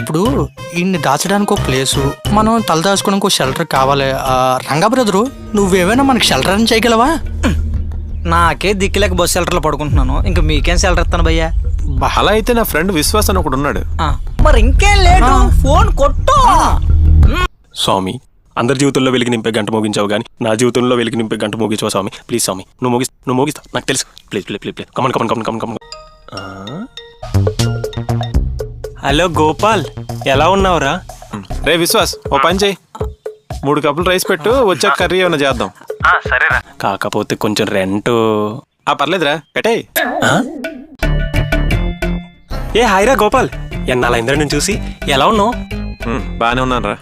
ఇప్పుడు ఇన్ని దాచడానికి ఒక ప్లేసు, మనం తలదాచుకోవడానికి ఒక షెల్టర్ కావాలి. రంగా బ్రదరు, నువ్వేమైనా మనకి షెల్టర్ అని చేయగలవా? నాకే దిక్కులేక బస్ షెల్టర్లో పడుకుంటున్నాను, ఇంకా మీకేం షెల్టర్ ఇస్తాను భయ్యా? అలా అయితే నా ఫ్రెండ్ విశ్వాస్ అని ఒకడు ఉన్నాడు. మరి ఇంకేం లేదు, ఫోన్ కొట్టు. స్వామి, అందరి జీవితంలో వెలికి నింపే గంట మోగించావు కానీ నా జీవితంలో వెలికి నింపే గంట మోగించావు స్వామి. ప్లీజ్ స్వామి, నువ్వు మోగిస్తా నాకు తెలుసు. Please please please please come on come on come on come on come on. Hello Gopal, ఎలా ఉన్నావురా? రే విశ్వాస్, ఓ పని చేయి, 3 కప్పులు రైస్ పెట్టు, వచ్చాక కర్రీ ఏమైనా చేద్దాం. సరేరా, కాకపోతే కొంచెం రెంట్. పర్లేదురా, పెట్టేయ్. ఏ హాయ్రా గోపాల్, ఎన్నాళ్ళైందిరా నేను చూసి. ఎలా ఉన్నావు? బాగానే ఉన్నాను రా.